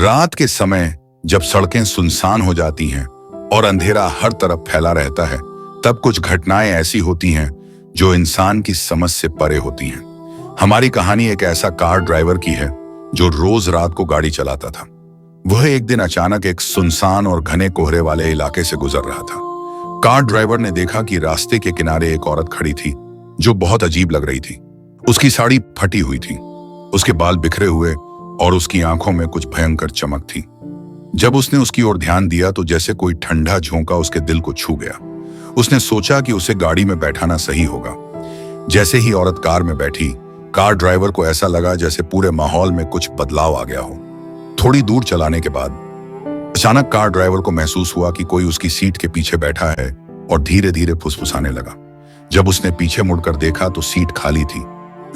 रात के समय जब सड़कें सुनसान हो जाती हैं और अंधेरा हर तरफ फैला रहता है, तब कुछ घटनाएं ऐसी होती हैं जो इंसान की समझ से परे होती हैं। हमारी कहानी एक ऐसा कार ड्राइवर की है जो रोज रात को गाड़ी चलाता था। वह एक दिन अचानक एक सुनसान और घने कोहरे वाले इलाके से गुजर रहा था। कार ड्राइवर ने देखा कि रास्ते के किनारे एक औरत खड़ी थी जो बहुत अजीब लग रही थी। उसकी साड़ी फटी हुई थी, उसके बाल बिखरे हुए और उसकी आंखों में कुछ भयंकर चमक थी। जब उसने उसकी ओर ध्यान दिया तो जैसे कोई ठंडा झोंका उसके दिल को छू गया। उसने सोचा कि उसे गाड़ी में बैठाना सही होगा। जैसे ही औरत कार में बैठी, कार ड्राइवर को ऐसा लगा जैसे पूरे माहौल में कुछ बदलाव आ गया हो। थोड़ी दूर चलाने के बाद अचानक कार ड्राइवर को महसूस हुआ कि कोई उसकी सीट के पीछे बैठा है और धीरे धीरे फुसफुसाने लगा। जब उसने पीछे मुड़कर देखा तो सीट खाली थी,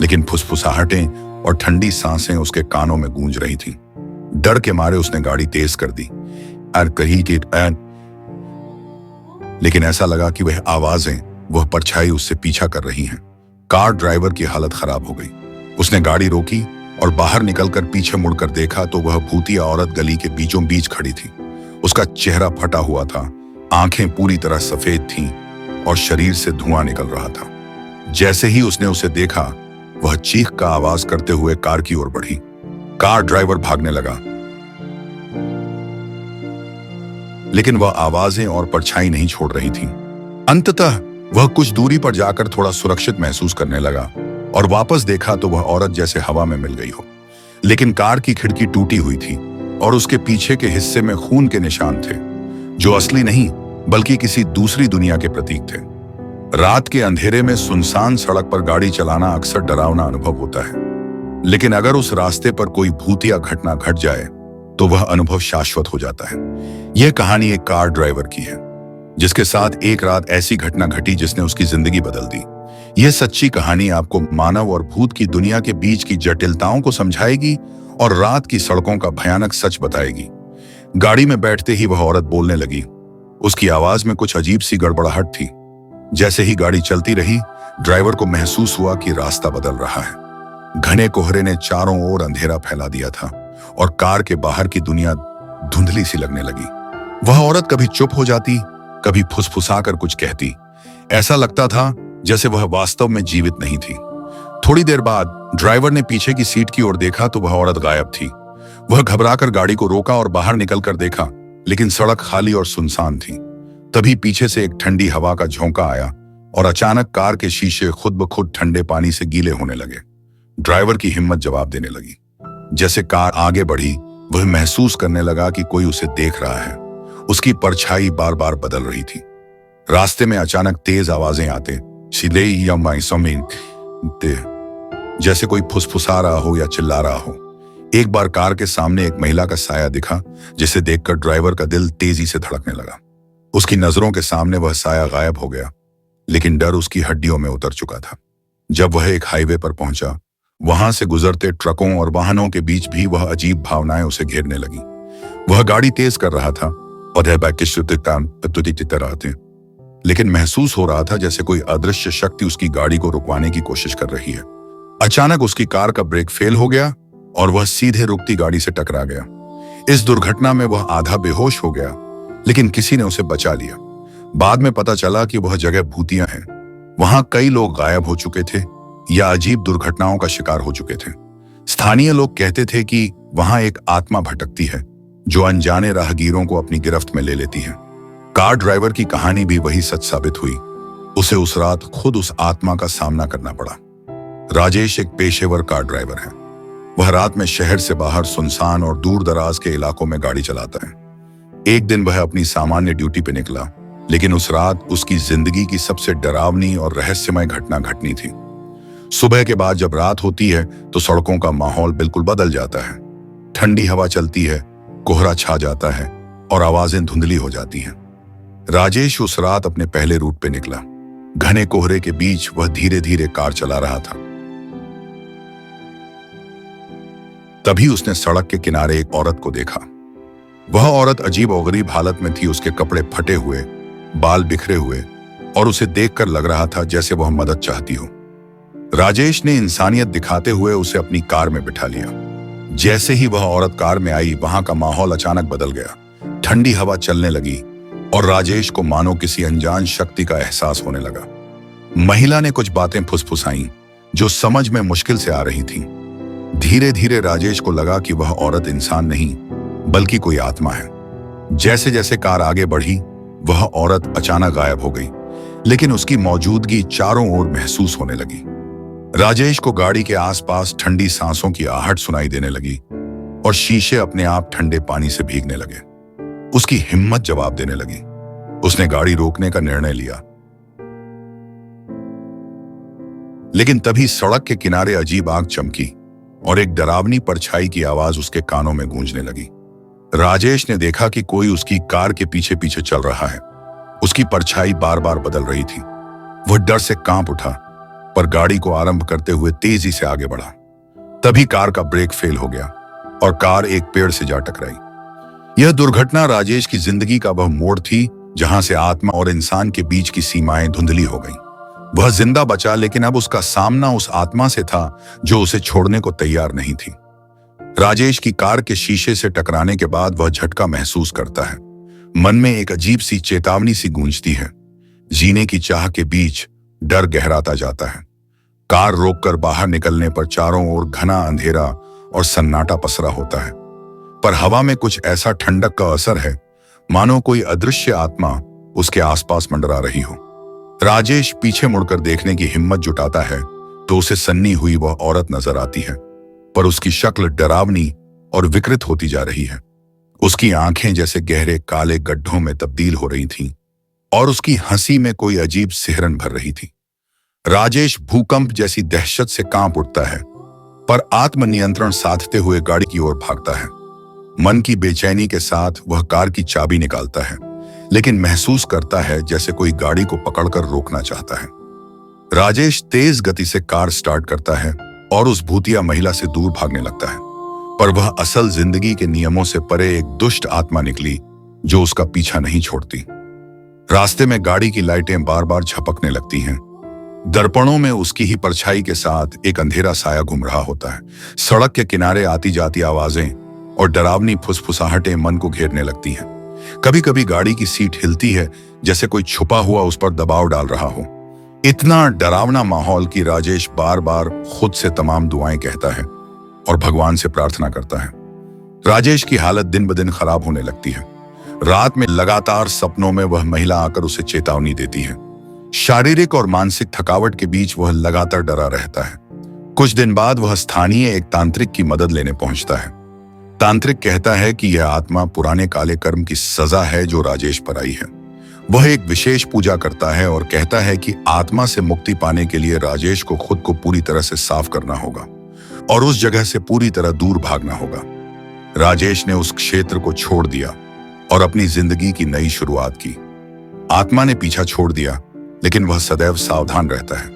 लेकिन फुसफुसाहटें और ठंडी सांसें उसके कानों में गूंज रही थी। डर के मारे उसने गाड़ी तेज कर दी और कही कि लेकिन ऐसा लगा कि वह आवाजें, वह परछाई उससे पीछा कर रही हैं। कार ड्राइवर की हालत खराब हो गई। उसने गाड़ी रोकी और बाहर निकलकर पीछे मुड़कर देखा तो वह भूतिया औरत गली के बीचों बीच खड़ी थी। उसका चेहरा फटा हुआ था, आंखें पूरी तरह सफेद थीं और शरीर से धुआं निकल रहा था। जैसे ही उसने उसे देखा, वह चीख का आवाज करते हुए कार की ओर बढ़ी। कार ड्राइवर भागने लगा, लेकिन वह आवाजें और परछाई नहीं छोड़ रही थीं। अंततः वह कुछ दूरी पर जाकर थोड़ा सुरक्षित महसूस करने लगा और वापस देखा तो वह औरत जैसे हवा में मिल गई हो। लेकिन कार की खिड़की टूटी हुई थी और उसके पीछे के हिस्से में खून के निशान थे, जो असली नहीं बल्कि किसी दूसरी दुनिया के प्रतीक थे। रात के अंधेरे में सुनसान सड़क पर गाड़ी चलाना अक्सर डरावना अनुभव होता है, लेकिन अगर उस रास्ते पर कोई भूतिया घटना घट जाए तो वह अनुभव शाश्वत हो जाता है। यह कहानी एक कार ड्राइवर की है जिसके साथ एक रात ऐसी घटना घटी जिसने उसकी जिंदगी बदल दी। यह सच्ची कहानी आपको मानव और भूत की दुनिया के बीच की जटिलताओं को समझाएगी और रात की सड़कों का भयानक सच बताएगी। गाड़ी में बैठते ही वह औरत बोलने लगी। उसकी आवाज में कुछ अजीब सी गड़बड़ाहट थी। जैसे ही गाड़ी चलती रही, ड्राइवर को महसूस हुआ कि रास्ता बदल रहा है। घने कोहरे ने चारों ओर अंधेरा फैला दिया था और कार के बाहर की दुनिया धुंधली सी लगने लगी। वह औरत कभी चुप हो जाती, कभी फुसफुसाकर कुछ कहती। ऐसा लगता था जैसे वह वास्तव में जीवित नहीं थी। थोड़ी देर बाद ड्राइवर ने पीछे की सीट की ओर देखा तो वह औरत गायब थी। वह घबराकर गाड़ी को रोका और बाहर निकलकर देखा, लेकिन सड़क खाली और सुनसान थी। तभी पीछे से एक ठंडी हवा का झोंका आया और अचानक कार के शीशे खुद ब खुद ठंडे पानी से गीले होने लगे। ड्राइवर की हिम्मत जवाब देने लगी। जैसे कार आगे बढ़ी, वह महसूस करने लगा कि कोई उसे देख रहा है। उसकी परछाई बार बार बदल रही थी। रास्ते में अचानक तेज आवाजें आते, सीधे या माइसमीन, जैसे कोई फुसफुसा रहा हो या चिल्ला रहा हो। एक बार कार के सामने एक महिला का साया दिखा, जिसे देखकर ड्राइवर का दिल तेजी से धड़कने लगा। उसकी नजरों के सामने वह साया गायब हो गया, लेकिन डर उसकी हड्डियों में उतर चुका था। जब वह एक हाईवे पर पहुंचा, वहां से गुजरते ट्रकों और वाहनों के बीच भी वह अजीब भावनाएं उसे घेरने लगी। वह गाड़ी तेज कर रहा था और लेकिन महसूस हो रहा था जैसे कोई अदृश्य शक्ति उसकी गाड़ी को रुकवाने की कोशिश कर रही है। अचानक उसकी कार का ब्रेक फेल हो गया और वह सीधे रुकती गाड़ी से टकरा गया। इस दुर्घटना में वह आधा बेहोश हो गया, लेकिन किसी ने उसे बचा लिया। बाद में पता चला कि वह जगह भूतिया है। वहां कई लोग गायब हो चुके थे या अजीब दुर्घटनाओं का शिकार हो चुके थे। स्थानीय लोग कहते थे कि वहां एक आत्मा भटकती है जो अनजाने राहगीरों को अपनी गिरफ्त में ले लेती है। कार ड्राइवर की कहानी भी वही सच साबित हुई। उसे उस रात खुद उस आत्मा का सामना करना पड़ा। राजेश एक पेशेवर कार ड्राइवर है। वह रात में शहर से बाहर सुनसान और दूर दराज के इलाकों में गाड़ी चलाता है। एक दिन वह अपनी सामान्य ड्यूटी पे निकला, लेकिन उस रात उसकी जिंदगी की सबसे डरावनी और रहस्यमय घटना घटनी थी। सुबह के बाद जब रात होती है तो सड़कों का माहौल बिल्कुल बदल जाता है। ठंडी हवा चलती है, कोहरा छा जाता है और आवाजें धुंधली हो जाती हैं। राजेश उस रात अपने पहले रूट पे निकला। घने कोहरे के बीच वह धीरे धीरे कार चला रहा था। तभी उसने सड़क के किनारे एक औरत को देखा। वह औरत अजीब और गरीब हालत में थी। उसके कपड़े फटे हुए, बाल बिखरे हुए और उसे देखकर लग रहा था जैसे वह मदद चाहती हो। राजेश ने इंसानियत दिखाते हुए उसे अपनी कार में बिठा लिया। जैसे ही वह औरत कार में आई, वहां का माहौल अचानक बदल गया। ठंडी हवा चलने लगी और राजेश को मानो किसी अनजान शक्ति का एहसास होने लगा। महिला ने कुछ बातें फुसफुसाईं जो समझ में मुश्किल से आ रही थीं। धीरे धीरे राजेश को लगा कि वह औरत इंसान नहीं बल्कि कोई आत्मा है। जैसे जैसे कार आगे बढ़ी, वह औरत अचानक गायब हो गई, लेकिन उसकी मौजूदगी चारों ओर महसूस होने लगी। राजेश को गाड़ी के आसपास ठंडी सांसों की आहट सुनाई देने लगी और शीशे अपने आप ठंडे पानी से भीगने लगे। उसकी हिम्मत जवाब देने लगी। उसने गाड़ी रोकने का निर्णय लिया, लेकिन तभी सड़क के किनारे अजीब आग चमकी और एक डरावनी परछाई की आवाज उसके कानों में गूंजने लगी। राजेश ने देखा कि कोई उसकी कार के पीछे पीछे चल रहा है। उसकी परछाई बार बार बदल रही थी। वह डर से कांप उठा, पर गाड़ी को आरंभ करते हुए तेजी से आगे बढ़ा। तभी कार का ब्रेक फेल हो गया और कार एक पेड़ से जा टकराई। यह दुर्घटना राजेश की जिंदगी का वह मोड़ थी जहां से आत्मा और इंसान के बीच की सीमाएं धुंधली हो गईं। वह जिंदा बचा, लेकिन अब उसका सामना उस आत्मा से था जो उसे छोड़ने को तैयार नहीं थी। राजेश की कार के शीशे से टकराने के बाद वह झटका महसूस करता है। मन में एक अजीब सी चेतावनी सी गूंजती है। जीने की चाह के बीच डर गहराता जाता है। कार रोककर बाहर निकलने पर चारों ओर घना अंधेरा और सन्नाटा पसरा होता है, पर हवा में कुछ ऐसा ठंडक का असर है मानो कोई अदृश्य आत्मा उसके आसपास मंडरा रही हो। राजेश पीछे मुड़कर देखने की हिम्मत जुटाता है तो उसे सन्नी हुई वह औरत नजर आती है, पर उसकी शक्ल डरावनी और विकृत होती जा रही है। उसकी आंखें जैसे गहरे काले गड्ढों में तब्दील हो रही थीं और उसकी हंसी में कोई अजीब सिहरन भर रही थी। राजेश भूकंप जैसी दहशत से कांप उठता है, पर आत्मनियंत्रण साधते हुए गाड़ी की ओर भागता है। मन की बेचैनी के साथ वह कार की चाबी निकालता है, लेकिन महसूस करता है जैसे कोई गाड़ी को पकड़कर रोकना चाहता है। राजेश तेज गति से कार स्टार्ट करता है और उस भूतिया महिला से दूर भागने लगता है, पर वह असल जिंदगी के नियमों से परे एक दुष्ट आत्मा निकली जो उसका पीछा नहीं छोड़ती। रास्ते में गाड़ी की लाइटें बार बार झपकने लगती हैं। दर्पणों में उसकी ही परछाई के साथ एक अंधेरा साया घूम रहा होता है। सड़क के किनारे आती जाती आवाजें और डरावनी फुसफुसाहटें मन को घेरने लगती हैं। कभी कभी गाड़ी की सीट हिलती है जैसे कोई छुपा हुआ उस पर दबाव डाल रहा हो। इतना डरावना माहौल कि राजेश बार बार खुद से तमाम दुआएं कहता है और भगवान से प्रार्थना करता है। राजेश की हालत दिन ब दिन खराब होने लगती है। रात में लगातार सपनों में वह महिला आकर उसे चेतावनी देती है। शारीरिक और मानसिक थकावट के बीच वह लगातार डरा रहता है। कुछ दिन बाद वह स्थानीय एक तांत्रिक की मदद लेने पहुंचता है। तांत्रिक कहता है कि यह आत्मा पुराने काले कर्म की सजा है जो राजेश पर आई है। वह एक विशेष पूजा करता है और कहता है कि आत्मा से मुक्ति पाने के लिए राजेश को खुद को पूरी तरह से साफ करना होगा और उस जगह से पूरी तरह दूर भागना होगा। राजेश ने उस क्षेत्र को छोड़ दिया और अपनी जिंदगी की नई शुरुआत की। आत्मा ने पीछा छोड़ दिया, लेकिन वह सदैव सावधान रहता है।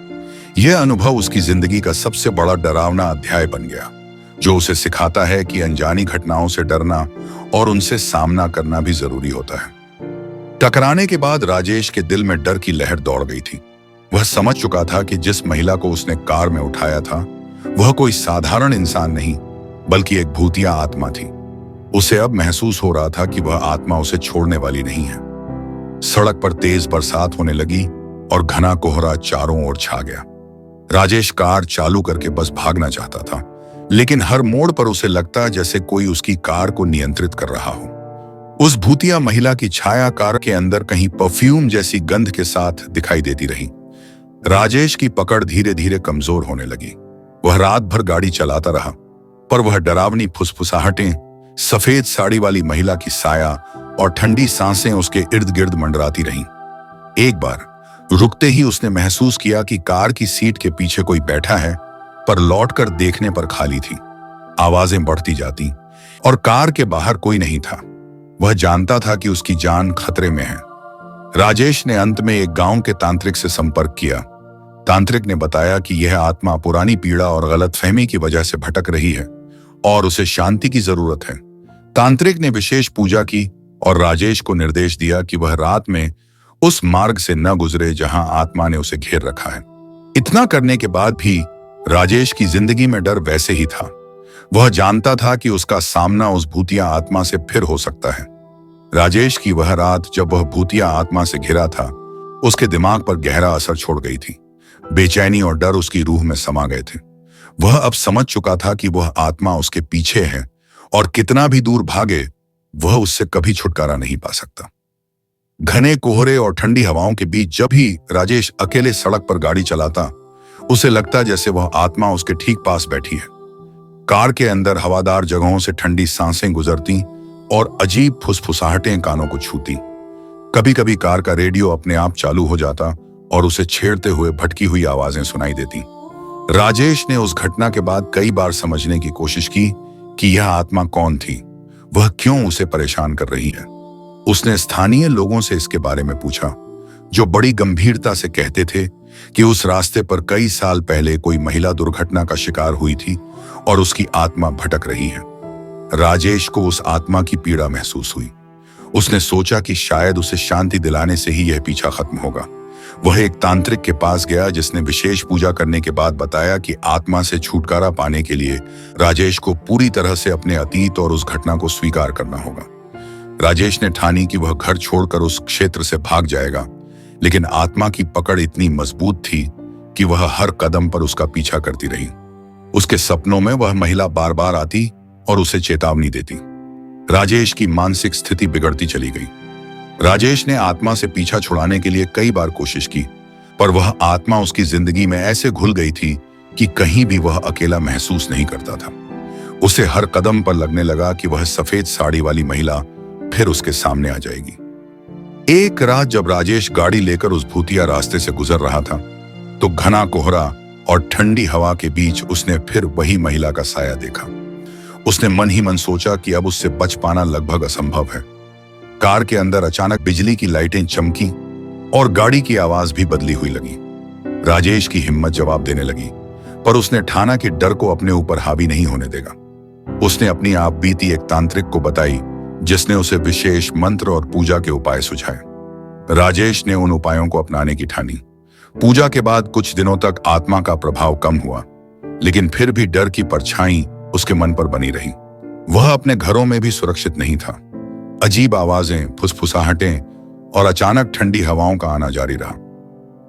यह अनुभव उसकी जिंदगी का सबसे बड़ा डरावना अध्याय बन गया, जो उसे सिखाता है कि अनजानी घटनाओं से डरना और उनसे सामना करना भी जरूरी होता है। टकराने के बाद राजेश के दिल में डर की लहर दौड़ गई थी। वह समझ चुका था कि जिस महिला को उसने कार में उठाया था वह कोई साधारण इंसान नहीं बल्कि एक भूतिया आत्मा थी। उसे अब महसूस हो रहा था कि वह आत्मा उसे छोड़ने वाली नहीं है। सड़क पर तेज बरसात होने लगी और घना कोहरा चारों ओर छा गया। राजेश कार चालू करके बस भागना चाहता था, लेकिन हर मोड़ पर उसे लगता जैसे कोई उसकी कार को नियंत्रित कर रहा हो। उस भूतिया महिला की छाया कार के अंदर कहीं परफ्यूम जैसी गंध के साथ दिखाई देती रही। राजेश की पकड़ धीरे धीरे कमजोर होने लगी। वह रात भर गाड़ी चलाता रहा, पर वह डरावनी फुसफुसाहटें, सफेद साड़ी वाली महिला की साया और ठंडी सांसें उसके इर्द गिर्द मंडराती रहीं। एक बार रुकते ही उसने महसूस किया कि कार की सीट के पीछे कोई बैठा है, पर लौटकर देखने पर खाली थी। आवाजें बढ़ती जाती और कार के बाहर कोई नहीं था। वह जानता था कि उसकी जान खतरे में है। राजेश ने अंत में एक गांव के तांत्रिक से संपर्क किया। तांत्रिक ने बताया कि यह आत्मा पुरानी पीड़ा और गलतफहमी की वजह से भटक रही है और उसे शांति की जरूरत है। तांत्रिक ने विशेष पूजा की और राजेश को निर्देश दिया कि वह रात में उस मार्ग से न गुजरे जहां आत्मा ने उसे घेर रखा है। इतना करने के बाद भी राजेश की जिंदगी में डर वैसे ही था। वह जानता था कि उसका सामना उस भूतिया आत्मा से फिर हो सकता है। राजेश की वह रात जब वह भूतिया आत्मा से घिरा था, उसके दिमाग पर गहरा असर छोड़ गई थी। बेचैनी और डर उसकी रूह में समा गए थे। वह अब समझ चुका था कि वह आत्मा उसके पीछे है और कितना भी दूर भागे, वह उससे कभी छुटकारा नहीं पा सकता। घने कोहरे और ठंडी हवाओं के बीच जब भी राजेश अकेले सड़क पर गाड़ी चलाता, उसे लगता जैसे वह आत्मा उसके ठीक पास बैठी है। कार के अंदर हवादार जगहों से ठंडी सांसें गुजरती और अजीब फुसफुसाहटें कानों को छूती। कभी कभी कार का रेडियो अपने आप चालू हो जाता और उसे छेड़ते हुए भटकी हुई आवाजें सुनाई देती। राजेश ने उस घटना के बाद कई बार समझने की कोशिश की कि यह आत्मा कौन थी, वह क्यों उसे परेशान कर रही है। उसने स्थानीय लोगों से इसके बारे में पूछा, जो बड़ी गंभीरता से कहते थे कि उस रास्ते पर कई साल पहले कोई महिला दुर्घटना का शिकार हुई थी और उसकी आत्मा भटक रही है। राजेश को उस आत्मा की पीड़ा महसूस हुई। उसने सोचा कि शायद उसे शांति दिलाने से ही यह पीछा खत्म होगा। वह एक तांत्रिक के पास गया, जिसने विशेष पूजा करने के बाद बताया कि आत्मा से छुटकारा पाने के लिए राजेश को पूरी तरह से अपने अतीत और उस घटना को स्वीकार करना होगा। राजेश ने ठानी कि वह घर छोड़कर उस क्षेत्र से भाग जाएगा, लेकिन आत्मा की पकड़ इतनी मजबूत थी कि वह हर कदम पर उसका पीछा करती रही। उसके सपनों में वह महिला बार बार आती और उसे चेतावनी देती। राजेश की मानसिक स्थिति बिगड़ती चली गई। राजेश ने आत्मा से पीछा छुड़ाने के लिए कई बार कोशिश की, पर वह आत्मा उसकी जिंदगी में ऐसे घुल गई थी कि कहीं भी वह अकेला महसूस नहीं करता था। उसे हर कदम पर लगने लगा कि वह सफेद साड़ी वाली महिला फिर उसके सामने आ जाएगी। एक रात जब राजेश गाड़ी लेकर उस भूतिया रास्ते से गुजर रहा था, तो घना कोहरा और ठंडी हवा के बीच उसने फिर वही महिला का साया देखा। उसने मन ही मन सोचा कि अब उससे बच पाना लगभग असंभव है। कार के अंदर अचानक बिजली की लाइटें चमकी और गाड़ी की आवाज भी बदली हुई लगी। राजेश की हिम्मत जवाब देने लगी, पर उसने ठाना कि डर को अपने ऊपर हावी नहीं होने देगा। उसने अपनी आप बीती एक तांत्रिक को बताई, जिसने उसे विशेष मंत्र और पूजा के उपाय सुझाए। राजेश ने उन उपायों को अपनाने की ठानी। पूजा के बाद कुछ दिनों तक आत्मा का प्रभाव कम हुआ, लेकिन फिर भी डर की परछाई उसके मन पर बनी रही। वह अपने घरों में भी सुरक्षित नहीं था। अजीब आवाजें, फुसफुसाहटें और अचानक ठंडी हवाओं का आना जारी रहा।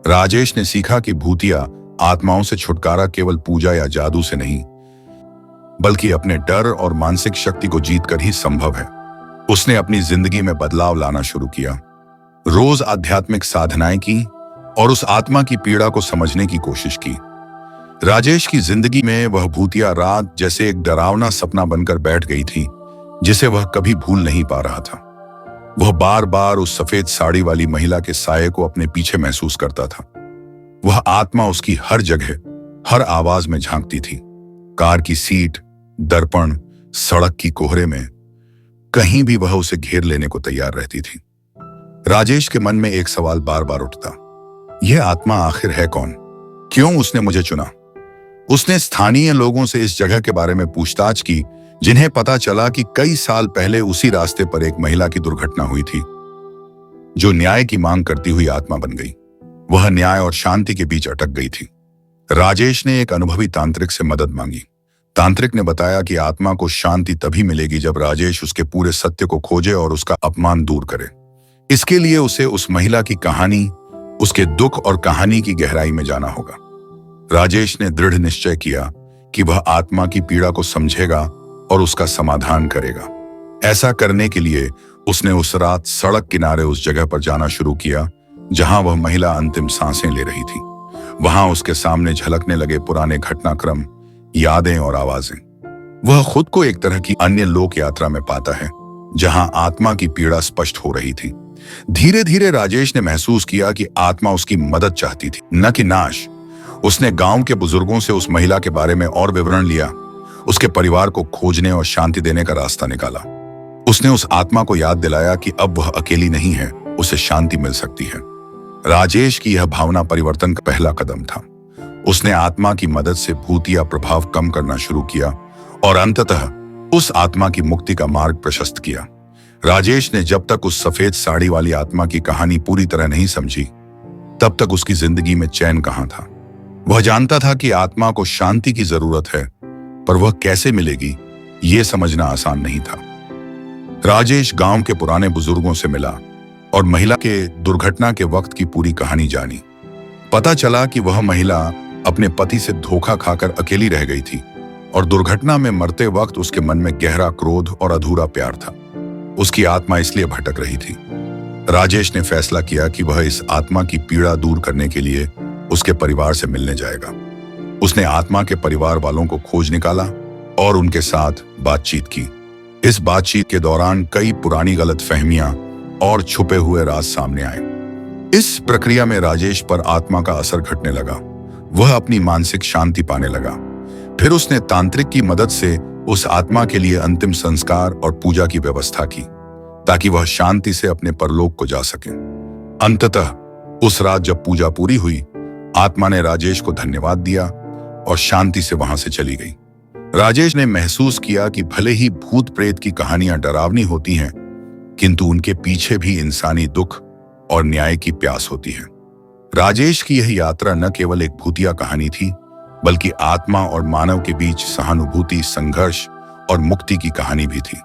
राजेश ने सीखा कि भूतिया आत्माओं से छुटकारा केवल पूजा या जादू से नहीं, बल्कि अपने डर और मानसिक शक्ति को जीतकर ही संभव है। उसने अपनी जिंदगी में बदलाव लाना शुरू किया। रोज आध्यात्मिक साधनाएं की और उस आत्मा की पीड़ा को समझने की कोशिश की। राजेश की जिंदगी में वह भूतिया रात जैसे एक डरावना सपना बनकर बैठ गई थी, जिसे वह कभी भूल नहीं पा रहा था। वह बार बार उस सफेद साड़ी वाली महिला के साये को अपने पीछे महसूस करता था। वह आत्मा उसकी हर जगह, हर आवाज में झांकती थी। कार की सीट, दर्पण, सड़क की कोहरे में, कहीं भी वह उसे घेर लेने को तैयार रहती थी। राजेश के मन में एक सवाल बार बार उठता, यह आत्मा आखिर है कौन? क्यों उसने मुझे चुना? उसने स्थानीय लोगों से इस जगह के बारे में पूछताछ की, जिन्हें पता चला कि कई साल पहले उसी रास्ते पर एक महिला की दुर्घटना हुई थी, जो न्याय की मांग करती हुई आत्मा बन गई। वह न्याय और शांति के बीच अटक गई थी। राजेश ने एक अनुभवी तांत्रिक से मदद मांगी। तांत्रिक ने बताया कि आत्मा को शांति तभी मिलेगी जब राजेश उसके पूरे सत्य को खोजे और उसका अपमान दूर करे। इसके लिए उसे उस महिला की कहानी, उसके दुख और कहानी की गहराई में जाना होगा। राजेश ने दृढ़ निश्चय किया कि वह आत्मा की पीड़ा को समझेगा और उसका समाधान करेगा। ऐसा करने के लिए उसने उस रात सड़क किनारे उस जगह पर जाना शुरू किया जहां वह महिला अंतिम सांसें ले रही थी। वहां उसके सामने झलकने लगे पुराने घटनाक्रम, यादें और आवाजें। वह खुद को एक तरह की अन्य लोक यात्रा में पाता है, जहां आत्मा की पीड़ा स्पष्ट हो रही थी। धीरे धीरे राजेश ने महसूस किया कि आत्मा उसकी मदद चाहती थी, न कि नाश। उसने गांव के बुजुर्गों से उस महिला के बारे में और विवरण लिया, उसके परिवार को खोजने और शांति देने का रास्ता निकाला। उसने उस आत्मा को याद दिलाया कि अब वह अकेली नहीं है, उसे शांति मिल सकती है। राजेश की यह भावना परिवर्तन का पहला कदम था। उसने आत्मा की मदद से भूतिया प्रभाव कम करना शुरू किया और अंततः उस आत्मा की मुक्ति का मार्ग प्रशस्त किया। राजेश ने जब तक उस सफेद साड़ी वाली आत्मा की कहानी पूरी तरह नहीं समझी, तब तक उसकी जिंदगी में चैन कहां था। वह जानता था कि आत्मा को शांति की जरूरत है, पर वह कैसे मिलेगी ये समझना आसान नहीं था। राजेश गांव के पुराने बुजुर्गों से मिला और महिला के दुर्घटना के वक्त की पूरी कहानी जानी। पता चला कि वह महिला अपने पति से धोखा खाकर अकेली रह गई थी और दुर्घटना में मरते वक्त उसके मन में गहरा क्रोध और अधूरा प्यार था। उसकी आत्मा इसलिए भटक रही थी। राजेश ने फैसला किया कि वह इस आत्मा की पीड़ा दूर करने के लिए उसके परिवार से मिलने जाएगा। उसने आत्मा के परिवार वालों को खोज निकाला और उनके साथ बातचीत की। इस बातचीत के दौरान कई पुरानी गलतफहमियां और छुपे हुए राज सामने आए। इस प्रक्रिया में राजेश पर आत्मा का असर घटने लगा। वह अपनी मानसिक शांति पाने लगा। फिर उसने तांत्रिक की मदद से उस आत्मा के लिए अंतिम संस्कार और पूजा की व्यवस्था की ताकि वह शांति से अपने परलोक को जा सके। अंततः उस रात जब पूजा पूरी हुई, आत्मा ने राजेश को धन्यवाद दिया और शांति से वहां से चली गई। राजेश ने महसूस किया कि भले ही भूत प्रेत की कहानियां डरावनी होती हैं, किंतु उनके पीछे भी इंसानी दुख और न्याय की प्यास होती है। राजेश की यह यात्रा न केवल एक भूतिया कहानी थी, बल्कि आत्मा और मानव के बीच सहानुभूति, संघर्ष और मुक्ति की कहानी भी थी।